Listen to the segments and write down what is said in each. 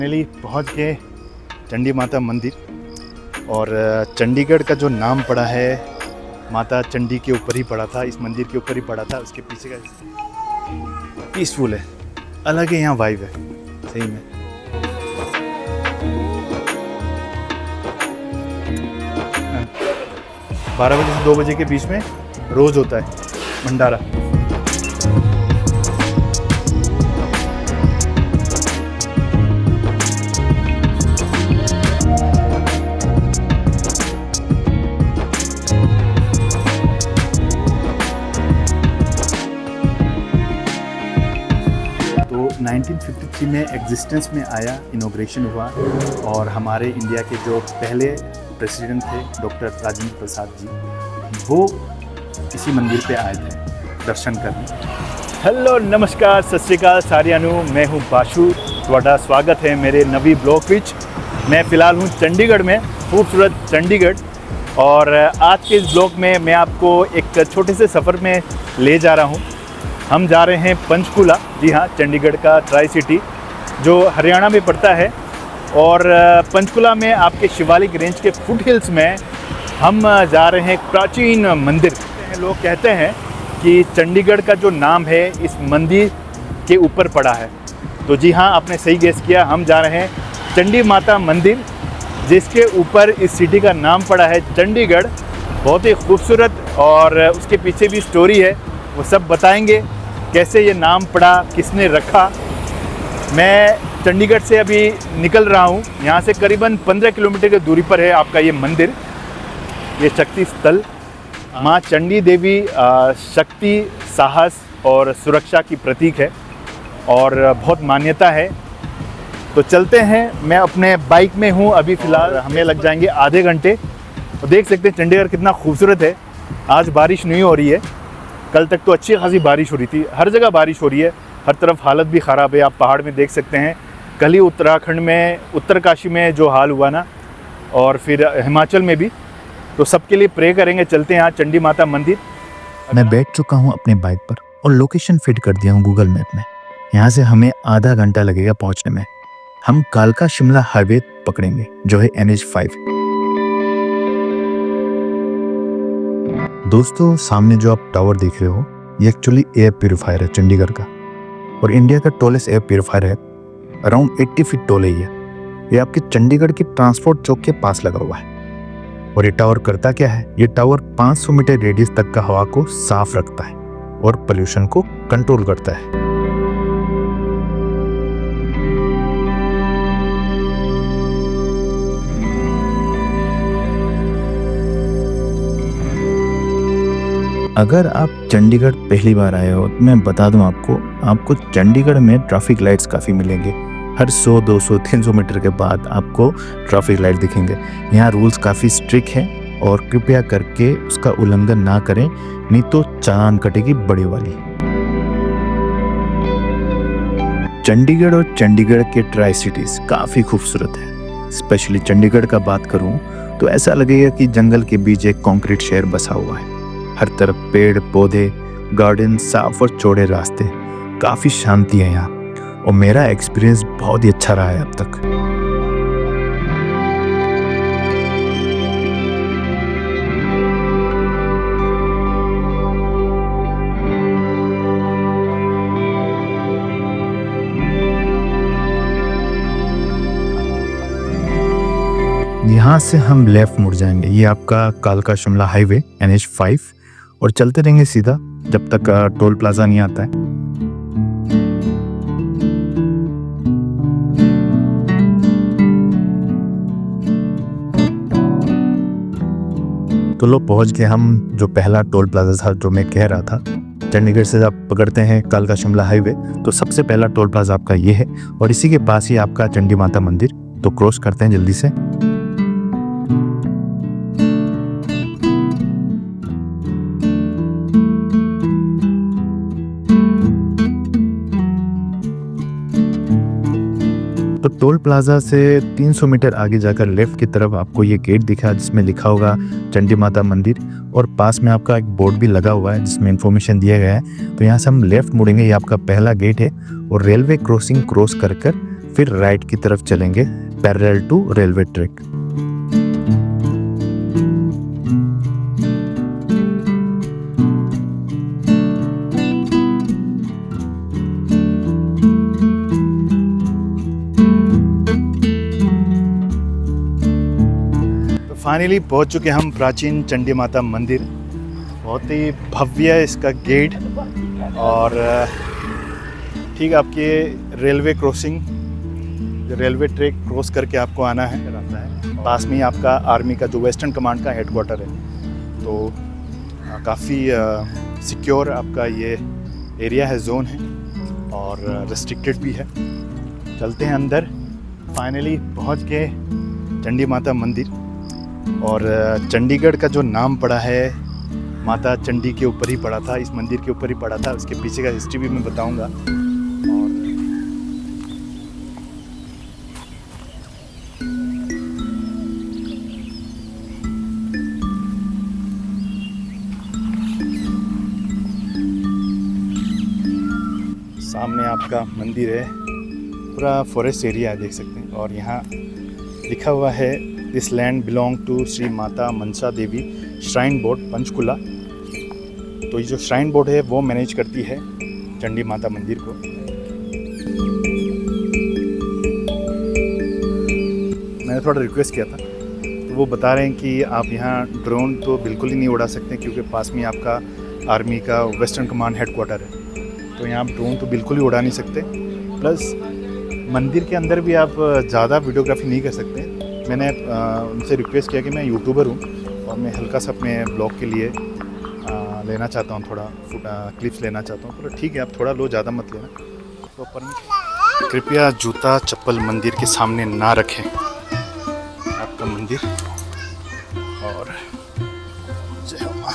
Finally पहुंच गए चंडी माता मंदिर। और चंडीगढ़ का जो नाम पड़ा है माता चंडी के ऊपर ही पड़ा था, इस मंदिर के ऊपर ही पड़ा था। उसके पीछे का पीसफुल है, अलग ही यहाँ वाइब है सही में। हाँ। 12 बजे से 2 बजे के बीच में रोज़ होता है भंडारा। तो 1953 में एग्जिस्टेंस में आया, इनॉग्रेशन हुआ और हमारे इंडिया के जो पहले प्रेसिडेंट थे डॉक्टर राजेंद्र प्रसाद जी, वो इसी मंदिर पे आए थे दर्शन करने। हेलो नमस्कार सत श्री अकाल सारिਆਂ ਨੂੰ, मैं हूँ बाशु। ਤੁਹਾਡਾ स्वागत है मेरे नवी ब्लॉग विच। मैं फ़िलहाल हूँ चंडीगढ़ में, खूबसूरत चंडीगढ़। और आज के इस ब्लॉग में मैं आपको एक छोटे से सफ़र में ले जा रहा हूँ। हम जा रहे हैं पंचकूला, जी हाँ, चंडीगढ़ का ट्राई सिटी जो हरियाणा में पड़ता है। और पंचकूला में आपके शिवालिक रेंज के फुट हिल्स में हम जा रहे हैं एक प्राचीन मंदिर। लोग कहते हैं कि चंडीगढ़ का जो नाम है इस मंदिर के ऊपर पड़ा है। तो जी हाँ, आपने सही गेस किया, हम जा रहे हैं चंडी माता मंदिर जिसके ऊपर इस सिटी का नाम पड़ा है चंडीगढ़। बहुत ही खूबसूरत, और उसके पीछे भी स्टोरी है, वो सब बताएंगे कैसे ये नाम पड़ा, किसने रखा। मैं चंडीगढ़ से अभी निकल रहा हूँ, यहाँ से करीबन 15 किलोमीटर की दूरी पर है आपका ये मंदिर, ये शक्ति स्थल। माँ चंडी देवी शक्ति, साहस और सुरक्षा की प्रतीक है और बहुत मान्यता है। तो चलते हैं, मैं अपने बाइक में हूँ अभी फ़िलहाल, हमें लग जाएंगे आधे घंटे। तो देख सकते हैं चंडीगढ़ कितना खूबसूरत है। आज बारिश नहीं हो रही है, कल तक तो अच्छी खासी बारिश हो रही थी। हर जगह बारिश हो रही है, हर तरफ हालत भी ख़राब है। आप पहाड़ में देख सकते हैं, कल ही उत्तराखंड में, उत्तरकाशी में जो हाल हुआ ना, और फिर हिमाचल में भी। तो सबके लिए प्रे करेंगे। चलते हैं यहाँ चंडी माता मंदिर। मैं बैठ चुका हूँ अपने बाइक पर और लोकेशन फिट कर दिया हूँ गूगल मैप में। यहाँ से हमें आधा घंटा लगेगा पहुँचने में। हम कालका शिमला हाईवे पकड़ेंगे जो है NH5। दोस्तों, सामने जो आप टावर देख रहे हो ये एक्चुअली एयर प्यूरिफायर है चंडीगढ़ का, और इंडिया का टॉलेस्ट एयर प्यूरिफायर है। अराउंड 80 फीट टॉल है ये आपके चंडीगढ़ की ट्रांसपोर्ट चौक के पास लगा हुआ है। और ये टावर करता क्या है, ये टावर 500 मीटर रेडियस तक का हवा को साफ रखता है और पोल्यूशन को कंट्रोल करता है। अगर आप चंडीगढ़ पहली बार आए हो तो मैं बता दूं आपको चंडीगढ़ में ट्रैफिक लाइट्स काफ़ी मिलेंगे। हर 100, 200, 300 मीटर के बाद आपको ट्रैफिक लाइट दिखेंगे। यहाँ रूल्स काफ़ी स्ट्रिक्ट हैं और कृपया करके उसका उल्लंघन ना करें, नहीं तो चालान कटेगी बड़ी वाली। चंडीगढ़ और चंडीगढ़ के ट्राई सिटीज़ काफ़ी खूबसूरत है। स्पेशली चंडीगढ़ का बात करूँ तो ऐसा लगेगा कि जंगल के बीच एक कंक्रीट शहर बसा हुआ है। हर तरफ पेड़ पौधे, गार्डन, साफ और चौड़े रास्ते, काफ़ी शांति है यहाँ। और मेरा एक्सपीरियंस बहुत ही अच्छा रहा है अब तक। यहाँ से हम लेफ्ट मुड़ जाएंगे, ये आपका कालका शिमला हाईवे NH5, और चलते रहेंगे सीधा जब तक टोल प्लाजा नहीं आता है। तो लो पहुंच गए हम, जो पहला टोल प्लाजा था जो मैं कह रहा था। चंडीगढ़ से आप पकड़ते हैं कालका शिमला हाईवे तो सबसे पहला टोल प्लाजा आपका ये है, और इसी के पास ही आपका चंडी माता मंदिर। तो क्रॉस करते हैं जल्दी से। तो टोल प्लाजा से 300 मीटर आगे जाकर लेफ्ट की तरफ आपको ये गेट दिखा जिसमें लिखा होगा चंडी माता मंदिर, और पास में आपका एक बोर्ड भी लगा हुआ है जिसमें इंफॉर्मेशन दिया गया है। तो यहाँ से हम लेफ्ट मुड़ेंगे, ये आपका पहला गेट है, और रेलवे क्रॉसिंग क्रॉस कर फिर राइट की तरफ चलेंगे पैरेलल टू रेलवे ट्रैक। तो फाइनली पहुंच चुके हम प्राचीन चंडी माता मंदिर। बहुत ही भव्य है इसका गेट, और ठीक आपके railway crossing, railway track cross करके आपको आना है। पास में ही आपका आर्मी का जो वेस्टर्न कमांड का हेडक्वार्टर है, तो काफ़ी सिक्योर आपका ये एरिया है, जोन है, और रेस्ट्रिक्टेड भी है। चलते हैं अंदर। फाइनली पहुंच गए चंडी माता मंदिर, और चंडीगढ़ का जो नाम पड़ा है माता चंडी के ऊपर ही पड़ा था, इस मंदिर के ऊपर ही पड़ा था। उसके पीछे का हिस्ट्री भी मैं बताऊंगा। और सामने आपका मंदिर है, पूरा फॉरेस्ट एरिया है, देख सकते हैं। और यहाँ लिखा हुआ है this land belong to Shri Mata Mansa Devi shrine board Panchkula. तो ये जो श्राइन बोर्ड है वो मैनेज करती है चंडी माता मंदिर को। मैंने थोड़ा रिक्वेस्ट किया था, तो वो बता रहे हैं कि आप यहाँ ड्रोन तो बिल्कुल ही नहीं उड़ा सकते, क्योंकि पास में आपका आर्मी का वेस्टर्न कमांड हेडक्वार्टर है। तो यहाँ आप ड्रोन तो बिल्कुल ही उड़ा नहीं सकते। प्लस मंदिर के अंदर भी आप ज़्यादा वीडियोग्राफी नहीं कर सकते। मैंने उनसे रिक्वेस्ट किया कि मैं यूट्यूबर हूँ और मैं हल्का सा अपने ब्लॉग के लिए लेना चाहता हूँ, थोड़ा क्लिप्स लेना चाहता हूँ। तो ठीक है, आप थोड़ा लो, ज़्यादा मत लेना। तो परमिशन। कृपया जूता चप्पल मंदिर के सामने ना रखें। आपका मंदिर, और जय हो माँ।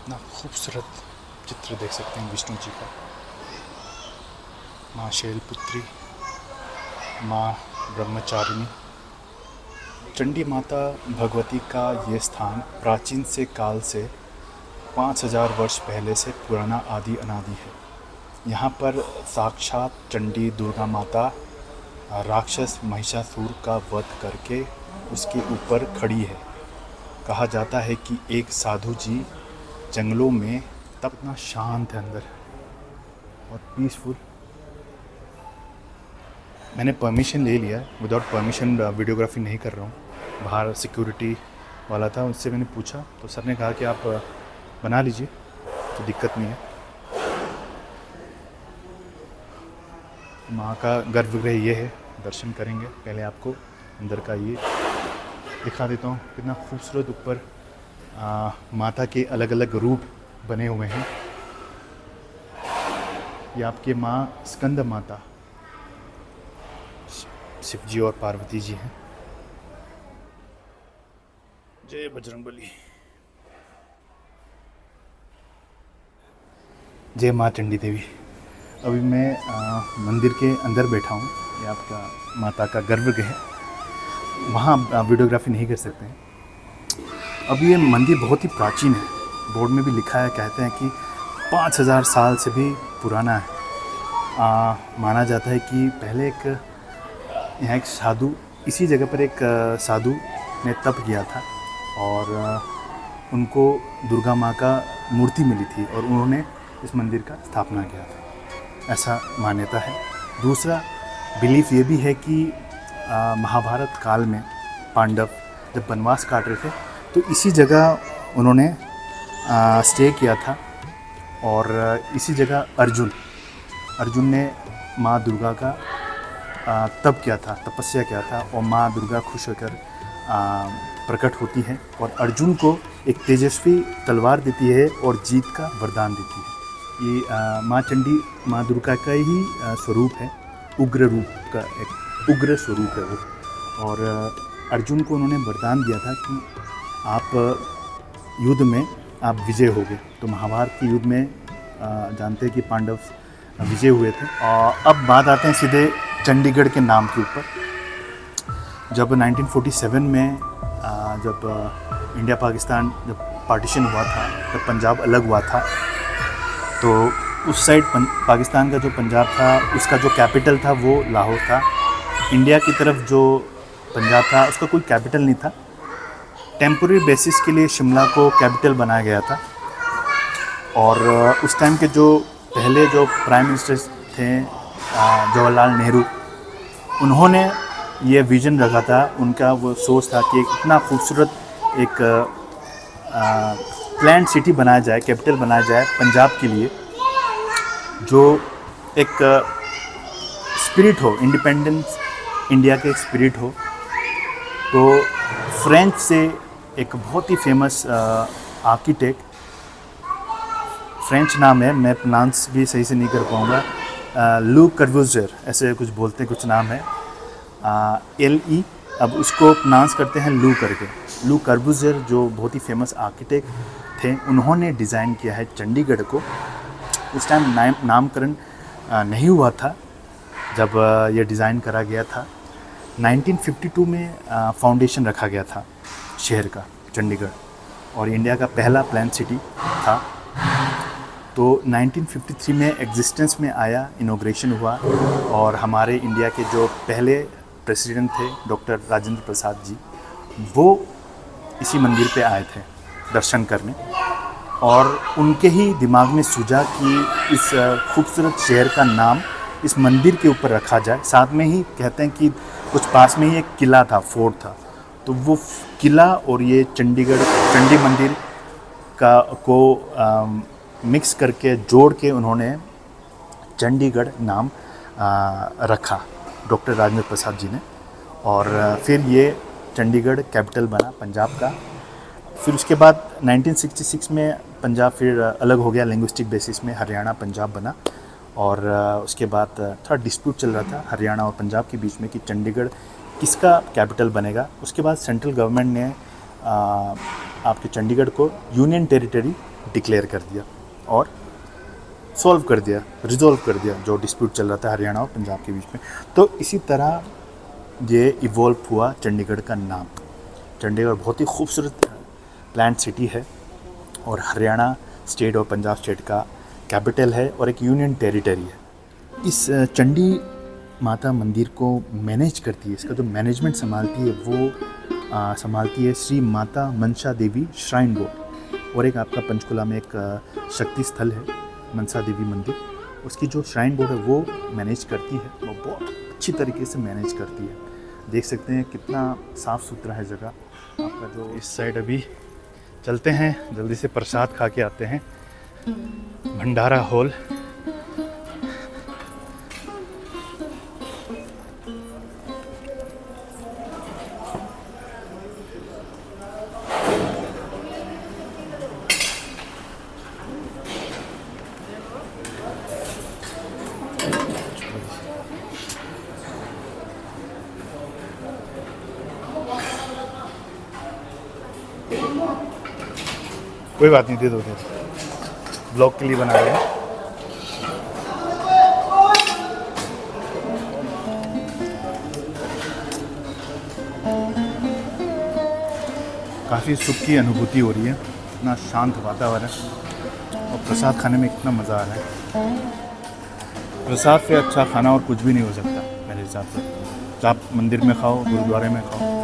इतना खूबसूरत चित्र देख सकते हैं विष्णु जी का। माँ शैलपुत्री, माँ ब्रह्मचारिणी। चंडी माता भगवती का ये स्थान प्राचीन से काल से 5000 वर्ष पहले से पुराना आदि अनादि है। यहाँ पर साक्षात चंडी दुर्गा माता राक्षस महिषासुर का वध करके उसके ऊपर खड़ी है। कहा जाता है कि एक साधु जी जंगलों में, तब इतना शांत है अंदर और पीसफुल। मैंने परमिशन ले लिया, विदाउट परमिशन वीडियोग्राफी नहीं कर रहा हूँ। बाहर सिक्योरिटी वाला था, उससे मैंने पूछा तो सर ने कहा कि आप बना लीजिए, तो दिक्कत नहीं है। माँ का गर्भगृह ये है, दर्शन करेंगे। पहले आपको अंदर का ये दिखा देता हूँ, कितना खूबसूरत ऊपर माता के अलग अलग रूप बने हुए हैं। ये आपके माँ स्कंद माता, शिव जी और पार्वती जी हैं। जय बजरंगबली। जय माँ चंडी देवी। अभी मैं मंदिर के अंदर बैठा हूँ। ये आपका माता का गर्भगृह है, वहाँ वीडियोग्राफी नहीं कर सकते हैं। अब ये मंदिर बहुत ही प्राचीन है, बोर्ड में भी लिखा है, कहते हैं कि 5000 साल से भी पुराना है। माना जाता है कि पहले यहाँ एक साधु, इसी जगह पर एक साधु ने तप किया था, और उनको दुर्गा माँ का मूर्ति मिली थी, और उन्होंने इस मंदिर का स्थापना किया था, ऐसा मान्यता है। दूसरा बिलीफ ये भी है कि महाभारत काल में पांडव जब वनवास काट रहे थे, तो इसी जगह उन्होंने स्टे किया था, और इसी जगह अर्जुन ने माँ दुर्गा का तप किया था, तपस्या किया था, और माँ दुर्गा खुश होकर प्रकट होती है और अर्जुन को एक तेजस्वी तलवार देती है और जीत का वरदान देती है। ये माँ चंडी माँ दुर्गा का ही स्वरूप है, उग्र रूप का एक उग्र स्वरूप है वो। और अर्जुन को उन्होंने वरदान दिया था कि आप युद्ध में आप विजय हो गए। तो महाभारत के युद्ध में जानते हैं कि पांडव विजय हुए थे। और अब बात आते हैं सीधे चंडीगढ़ के नाम के ऊपर। जब 1947 में जब इंडिया पाकिस्तान जब पार्टीशन हुआ था, जब पंजाब अलग हुआ था, तो उस साइड पाकिस्तान का जो पंजाब था उसका जो कैपिटल था वो लाहौर था। इंडिया की तरफ जो पंजाब था उसका कोई कैपिटल नहीं था। टेम्पोररी बेसिस के लिए शिमला को कैपिटल बनाया गया था। और उस टाइम के जो पहले जो प्राइम मिनिस्टर थे जवाहरलाल नेहरू, उन्होंने ये विज़न रखा था, उनका वो सोच था कि इतना खूबसूरत एक प्लान सिटी बनाया जाए, कैपिटल बनाया जाए पंजाब के लिए, जो एक स्पिरिट हो, इंडिपेंडेंस इंडिया के एक स्पिरिट हो। तो फ्रेंच से एक बहुत ही फेमस आर्किटेक्ट, फ्रेंच नाम है, मैं प्रोनाउंस भी सही से नहीं कर पाऊँगा, लू कर्बूज़ियर ऐसे कुछ बोलते हैं, कुछ नाम है LE, अब उसको प्रोनाउंस करते हैं लू करके। लू कर्बूज़ियर जो बहुत ही फेमस आर्किटेक्ट थे, उन्होंने डिज़ाइन किया है चंडीगढ़ को। उस टाइम नामकरण नहीं हुआ था जब ये डिज़ाइन करा गया था। 1952 में फाउंडेशन रखा गया था शहर का, चंडीगढ़, और इंडिया का पहला प्लान सिटी था। तो 1953 में एग्जिस्टेंस में आया, इनॉग्रेशन हुआ, और हमारे इंडिया के जो पहले प्रेसिडेंट थे डॉक्टर राजेंद्र प्रसाद जी, वो इसी मंदिर पे आए थे दर्शन करने। और उनके ही दिमाग में सूझा कि इस खूबसूरत शहर का नाम इस मंदिर के ऊपर रखा जाए। साथ में ही कहते हैं कि कुछ पास में ही एक किला था, फोर्ट था, तो वो किला और ये चंडीगढ़ चंडी मंदिर को मिक्स करके जोड़ के उन्होंने चंडीगढ़ नाम रखा डॉक्टर राजेंद्र प्रसाद जी ने। और फिर ये चंडीगढ़ कैपिटल बना पंजाब का। फिर उसके बाद 1966 में पंजाब फिर अलग हो गया, लिंग्विस्टिक बेसिस में हरियाणा पंजाब बना। और उसके बाद थोड़ा डिस्प्यूट चल रहा था हरियाणा और पंजाब के बीच में कि चंडीगढ़ किसका कैपिटल बनेगा। उसके बाद सेंट्रल गवर्नमेंट ने आपके चंडीगढ़ को यूनियन टेरिटरी डिक्लेयर कर दिया और सॉल्व कर दिया, रिजॉल्व कर दिया जो डिस्प्यूट चल रहा था हरियाणा और पंजाब के बीच में। तो इसी तरह ये इवॉल्व हुआ चंडीगढ़ का नाम। चंडीगढ़ बहुत ही खूबसूरत प्लान सिटी है और हरियाणा स्टेट और पंजाब स्टेट का कैपिटल है और एक यूनियन टेरिटरी है। इस चंडी माता मंदिर को मैनेज करती है, इसका जो मैनेजमेंट संभालती है वो संभालती है श्री माता मनसा देवी श्राइन बोर्ड। और एक आपका पंचकुला में एक शक्ति स्थल है मनसा देवी मंदिर, उसकी जो श्राइन बोर्ड है वो मैनेज करती है, वो बहुत अच्छी तरीके से मैनेज करती है। देख सकते हैं कितना साफ़ सुथरा है जगह आपका। जो इस साइड अभी चलते हैं, जल्दी से प्रसाद खा के आते हैं। भंडारा हॉल, कोई बात नहीं, दे दो, ब्लॉग के लिए बना रहे हैं। काफ़ी सुख की अनुभूति हो रही है, इतना शांत वातावरण और प्रसाद खाने में कितना मज़ा आ रहा है। प्रसाद से अच्छा खाना और कुछ भी नहीं हो सकता मेरे हिसाब से। आप मंदिर में खाओ, गुरुद्वारे में खाओ,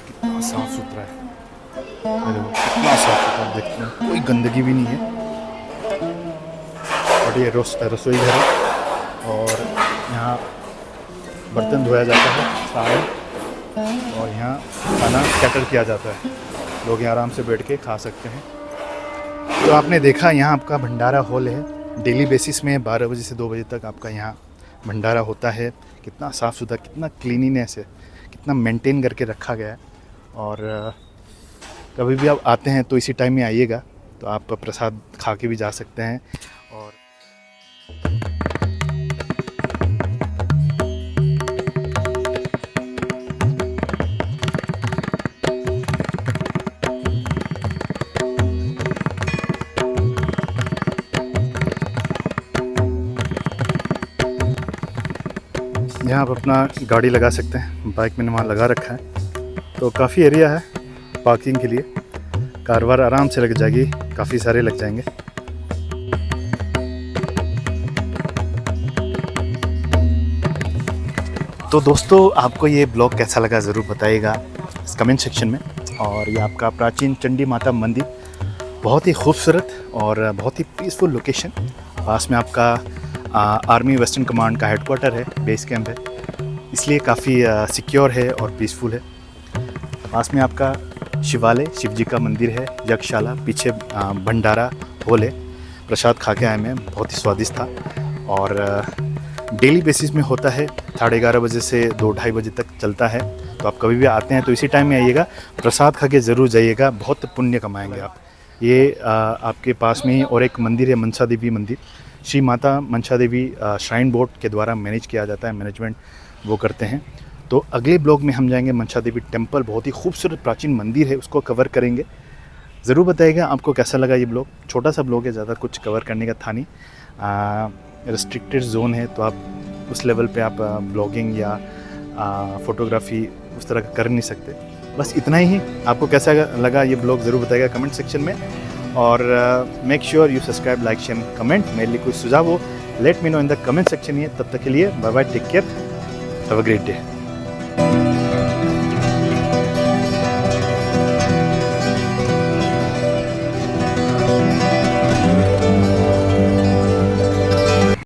कितना साफ़ सुथरा है, कितना साफ़ सुथरा देखते हैं, कोई गंदगी भी नहीं है। और ये रसोई घर है और यहाँ बर्तन धोया जाता है सारे, और यहाँ खाना कैटर किया जाता है, लोग यहाँ आराम से बैठ के खा सकते हैं। तो आपने देखा यहाँ आपका भंडारा हॉल है, डेली बेसिस में 12 बजे से 2 बजे तक आपका यहाँ भंडारा होता है। कितना साफ़ सुथरा, कितना क्लीनिनेस है, कितना मेंटेन करके रखा गया है। और कभी भी आप आते हैं तो इसी टाइम में आइएगा, तो आप प्रसाद खा के भी जा सकते हैं। और आप अपना गाड़ी लगा सकते हैं, बाइक मैंने वहाँ लगा रखा है। तो काफ़ी एरिया है पार्किंग के लिए, कार वार आराम से लग जाएगी, काफ़ी सारे लग जाएंगे। तो दोस्तों, आपको ये ब्लॉग कैसा लगा ज़रूर बताइएगा इस कमेंट सेक्शन में। और ये आपका प्राचीन चंडी माता मंदिर, बहुत ही खूबसूरत और बहुत ही पीसफुल लोकेशन। पास में आपका आर्मी वेस्टर्न कमांड का हेडक्वार्टर है, बेस कैंप है, इसलिए काफ़ी सिक्योर है और पीसफुल है। पास में आपका शिवालय, शिव जी का मंदिर है, यज्ञशाला, पीछे भंडारा हॉल है। प्रसाद खा के आए मैं, बहुत ही स्वादिष्ट था। और डेली बेसिस में होता है, 11:30 बजे से 2-2:30 बजे तक चलता है। तो आप कभी भी आते हैं तो इसी टाइम में आइएगा, प्रसाद खा के ज़रूर जाइएगा, बहुत पुण्य कमाएंगे आप। ये आपके पास में ही और एक मंदिर है, मनसा देवी मंदिर। श्री माता मनसा देवी श्राइन बोर्ड के द्वारा मैनेज किया जाता है, मैनेजमेंट वो करते हैं। तो अगले ब्लॉग में हम जाएंगे मनसा देवी टेम्पल, बहुत ही खूबसूरत प्राचीन मंदिर है, उसको कवर करेंगे। ज़रूर बताइएगा आपको कैसा लगा ये ब्लॉग। छोटा सा ब्लॉग है, ज़्यादा कुछ कवर करने का था नहीं। रिस्ट्रिक्टेड जोन है, तो आप उस लेवल पे आप ब्लॉगिंग या फ़ोटोग्राफी उस तरह का कर नहीं सकते। बस इतना ही। आपको कैसा लगा ये ब्लॉग ज़रूर बताइएगा कमेंट सेक्शन में। और make sure you subscribe, like, share, comment. मेरे लिए कोई सुझाव हो, let me know in the comment section. तब तक के लिए bye bye, take care, have a great day.